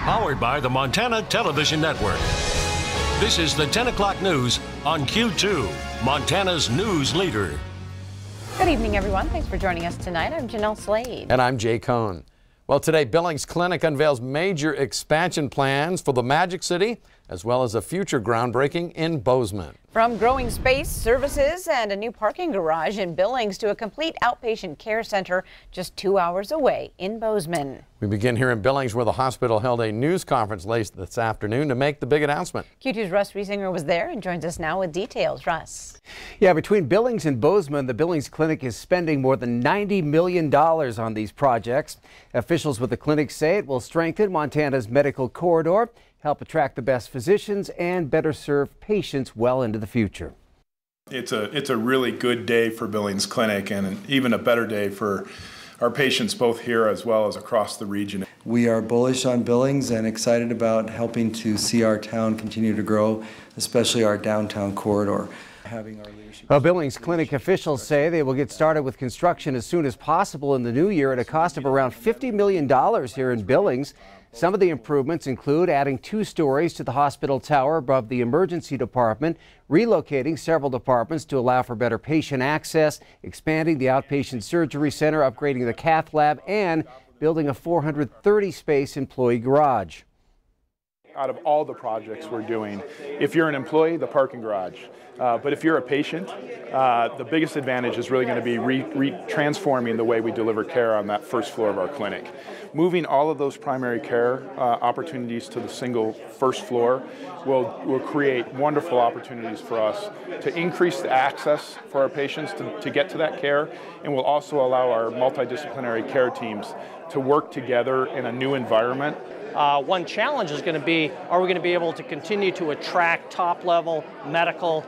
Powered by the Montana Television Network. This is the 10 o'clock news on Q2, Montana's news leader. Good evening, everyone. Thanks for joining us tonight. I'm Jeanelle Slade. And I'm Jay Cohn. Well, today, Billings Clinic unveils major expansion plans for the Magic City, as well as a future groundbreaking in Bozeman. From growing space, services, and a new parking garage in Billings to a complete outpatient care center just 2 hours away in Bozeman. We begin here in Billings, where the hospital held a news conference late this afternoon to make the big announcement. Q2's Russ Riesinger was there and joins us now with details. Russ. Yeah, between Billings and Bozeman, the Billings Clinic is spending more than $90 million on these projects. Officials with the clinic say it will strengthen Montana's medical corridor, help attract the best physicians, and better serve patients well into the future. It's a really good day for Billings Clinic, and even a better day for our patients both here as well as across the region. We are bullish on Billings and excited about helping to see our town continue to grow, especially our downtown corridor. Well, Billings Clinic officials say they will get started with construction as soon as possible in the new year at a cost of around $50 million here in Billings. Some of the improvements include adding 2 stories to the hospital tower above the emergency department, relocating several departments to allow for better patient access, expanding the outpatient surgery center, upgrading the cath lab, and building a 430-space employee garage. Out of all the projects we're doing, if you're an employee, the parking garage. But if you're a patient, the biggest advantage is really going to be transforming the way we deliver care on that first floor of our clinic. Moving all of those primary care opportunities to the single first floor will create wonderful opportunities for us to increase the access for our patients to get to that care, and will also allow our multidisciplinary care teams to work together in a new environment. One challenge is going to be, are we going to be able to continue to attract top-level medical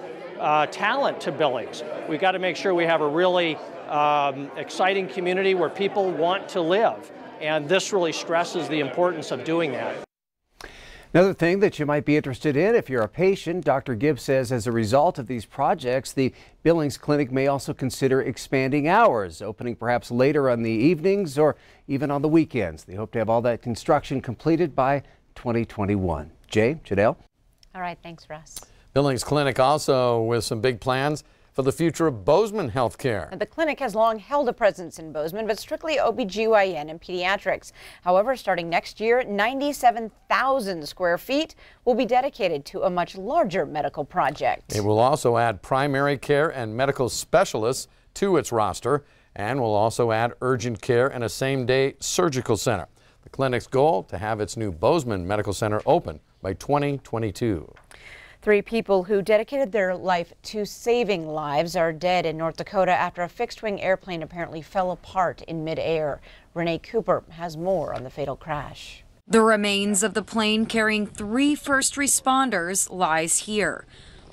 talent to Billings? We've got to make sure we have a really exciting community where people want to live, and this really stresses the importance of doing that. Another thing that you might be interested in if you're a patient, Dr. Gibbs says as a result of these projects, the Billings Clinic may also consider expanding hours, opening perhaps later on the evenings or even on the weekends. They hope to have all that construction completed by 2021. Jay, Jeanelle? All right, thanks, Russ. Billings Clinic also with some big plans for the future of Bozeman Healthcare. The clinic has long held a presence in Bozeman, but strictly OBGYN and pediatrics. However, starting next year, 97,000 square feet will be dedicated to a much larger medical project. It will also add primary care and medical specialists to its roster, and will also add urgent care and a same-day surgical center. The clinic's goal to have its new Bozeman Medical Center open by 2022. 3 people who dedicated their life to saving lives are dead in North Dakota after a fixed-wing airplane apparently fell apart in midair. Renee Cooper has more on the fatal crash. The remains of the plane carrying 3 first responders lies here.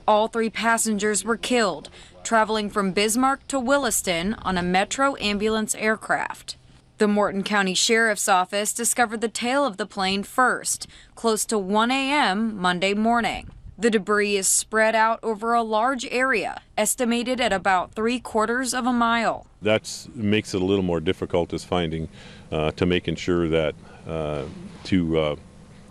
All 3 passengers were killed, traveling from Bismarck to Williston on a Metro ambulance aircraft. The Morton County Sheriff's Office discovered the tail of the plane first, close to 1 a.m. Monday morning. The debris is spread out over a large area, estimated at about 3/4 of a mile. That makes it a little more difficult as finding, to making sure that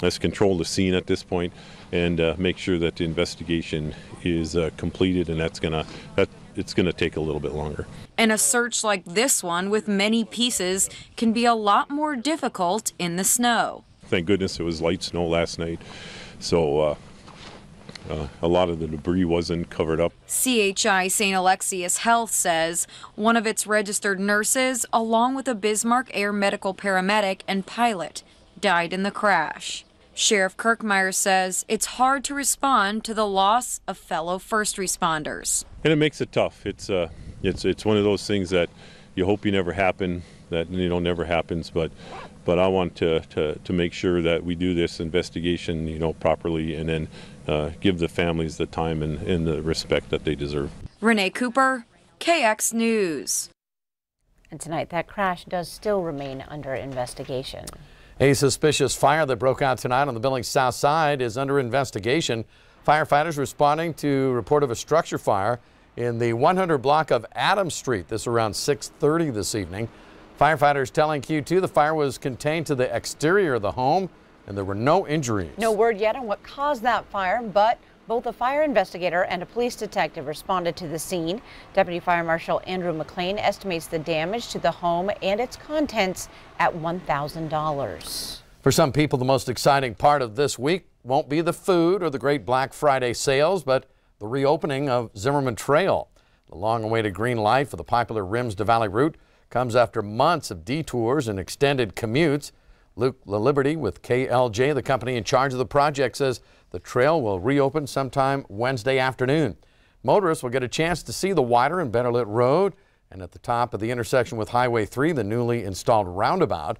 let's control the scene at this point and make sure that the investigation is completed, and it's gonna take a little bit longer. And a search like this one with many pieces can be a lot more difficult in the snow. Thank goodness it was light snow last night, so a lot of the debris wasn't covered up. CHI St. Alexius Health says one of its registered nurses, along with a Bismarck Air medical paramedic and pilot, died in the crash. Sheriff Kirkmeyer says it's hard to respond to the loss of fellow first responders. And it makes it tough. It's one of those things that you hope you never happen, that never happens, but I want to make sure that we do this investigation properly, and then give the families the time and the respect that they deserve. Renee Cooper, KX News. And tonight, that crash does still remain under investigation. A suspicious fire that broke out tonight on the Billings South Side is under investigation. Firefighters responding to report of a structure fire in the 100 block of Adams Street. This around 6:30 this evening. Firefighters telling Q2 the fire was contained to the exterior of the home. and there were no injuries. No word yet on what caused that fire, but both a fire investigator and a police detective responded to the scene. Deputy Fire Marshal Andrew McLean estimates the damage to the home and its contents at $1,000. For some people, the most exciting part of this week won't be the food or the great Black Friday sales, but the reopening of Zimmerman Trail. The long-awaited green light for the popular Rims to Valley route comes after months of detours and extended commutes. Luke LaLiberty with KLJ, the company in charge of the project, says the trail will reopen sometime Wednesday afternoon. Motorists will get a chance to see the wider and better lit road, and at the top of the intersection with Highway 3, the newly installed roundabout.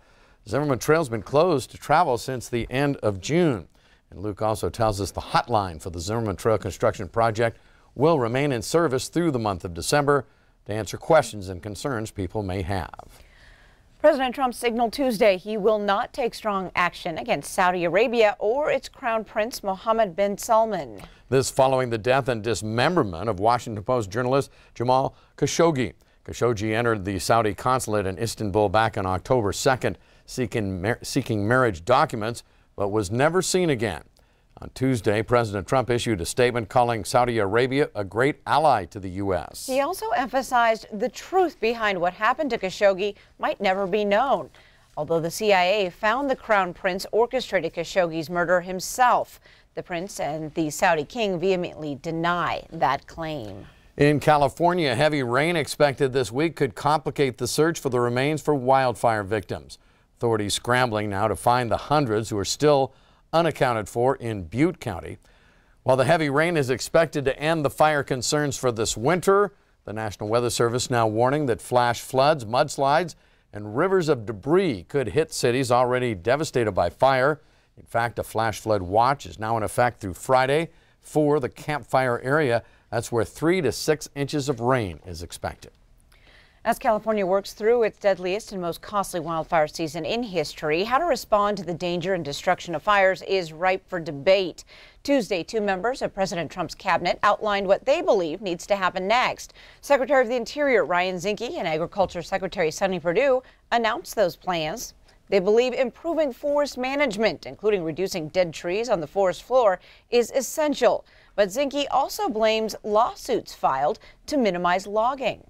Zimmerman Trail's been closed to travel since the end of June. And Luke also tells us the hotline for the Zimmerman Trail construction project will remain in service through the month of December to answer questions and concerns people may have. President Trump signaled Tuesday he will not take strong action against Saudi Arabia or its Crown Prince Mohammed bin Salman. This following the death and dismemberment of Washington Post journalist Jamal Khashoggi. Khashoggi entered the Saudi consulate in Istanbul back on October 2nd seeking marriage documents, but was never seen again. On Tuesday, President Trump issued a statement calling Saudi Arabia a great ally to the U.S. He also emphasized the truth behind what happened to Khashoggi might never be known. Although the CIA found the Crown Prince orchestrated Khashoggi's murder himself, the prince and the Saudi king vehemently deny that claim. In California, heavy rain expected this week could complicate the search for the remains for wildfire victims. Authorities scrambling now to find the hundreds who are still unaccounted for in Butte County. While the heavy rain is expected to end the fire concerns for this winter, the National Weather Service now warning that flash floods, mudslides, and rivers of debris could hit cities already devastated by fire. In fact, a flash flood watch is now in effect through Friday for the Campfire area. That's where 3 to 6 inches of rain is expected. As California works through its deadliest and most costly wildfire season in history, how to respond to the danger and destruction of fires is ripe for debate. Tuesday, 2 members of President Trump's cabinet outlined what they believe needs to happen next. Secretary of the Interior Ryan Zinke and Agriculture Secretary Sonny Perdue announced those plans. They believe improving forest management, including reducing dead trees on the forest floor, is essential. But Zinke also blames lawsuits filed to minimize logging.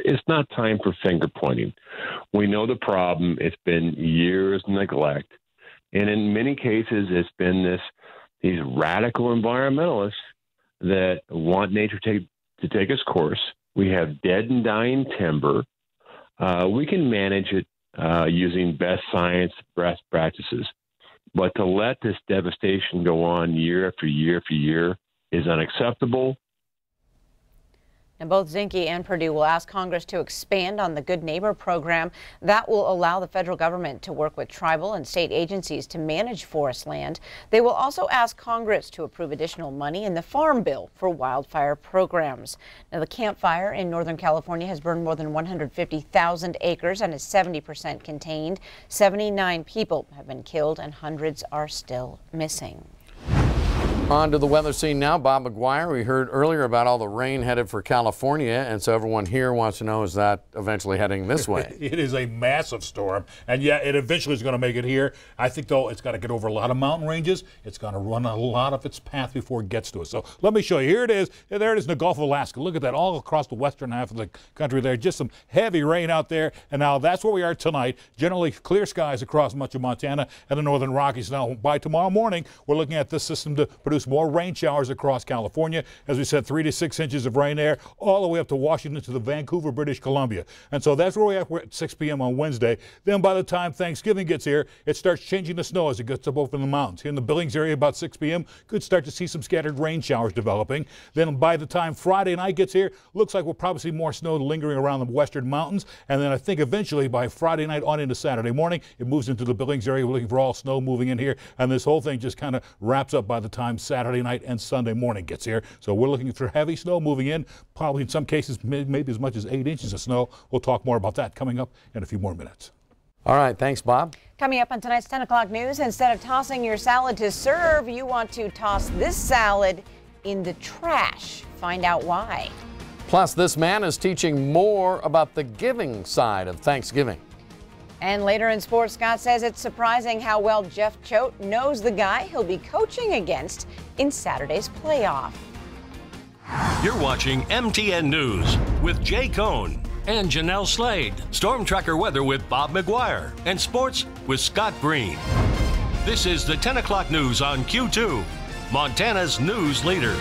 It's not time for finger pointing. We know the problem. It's been years of neglect. And in many cases, it's been these radical environmentalists that want nature to take its course. We have dead and dying timber. We can manage it using best science, best practices. But to let this devastation go on year after year after year is unacceptable. And both Zinke and Perdue will ask Congress to expand on the Good Neighbor program that will allow the federal government to work with tribal and state agencies to manage forest land. They will also ask Congress to approve additional money in the Farm Bill for wildfire programs. Now, the Camp Fire in Northern California has burned more than 150,000 acres and is 70% contained. 79 people have been killed and hundreds are still missing. On to the weather scene now. Bob McGuire, we heard earlier about all the rain headed for California, and so everyone here wants to know, is that eventually heading this way? It is a massive storm, and yeah, it eventually is going to make it here. I think, though, it's got to get over a lot of mountain ranges. It's going to run a lot of its path before it gets to us. So let me show you. Here it is. There it is in the Gulf of Alaska. Look at that, all across the western half of the country there. Just some heavy rain out there, and now that's where we are tonight. Generally clear skies across much of Montana and the northern Rockies. Now, by tomorrow morning, we're looking at this system to produce more rain showers across California. As we said, 3 to 6 inches of rain there, all the way up to Washington to the Vancouver, British Columbia. And so that's where we are. We're at 6 p.m. on Wednesday. Then by the time Thanksgiving gets here, it starts changing the snow as it gets up over in the mountains. Here in the Billings area, about 6 p.m., could start to see some scattered rain showers developing. Then by the time Friday night gets here, looks like we'll probably see more snow lingering around the western mountains. And then I think eventually by Friday night on into Saturday morning, it moves into the Billings area. We're looking for all snow moving in here. And this whole thing just kind of wraps up by the time Saturday night and Sunday morning gets here. So we're looking for heavy snow moving in, probably in some cases maybe as much as 8 inches of snow. We'll talk more about that coming up in a few more minutes. All right, thanks, Bob. Coming up on tonight's 10 o'clock news, instead of tossing your salad to serve, you want to toss this salad in the trash. Find out why. Plus, this man is teaching more about the giving side of Thanksgiving. And later in sports, Scott says it's surprising how well Jeff Choate knows the guy he'll be coaching against in Saturday's playoff. You're watching MTN News with Jay Cohn and Jeanelle Slade. Storm Tracker weather with Bob McGuire. And sports with Scott Green. This is the 10 o'clock news on Q2, Montana's news leader.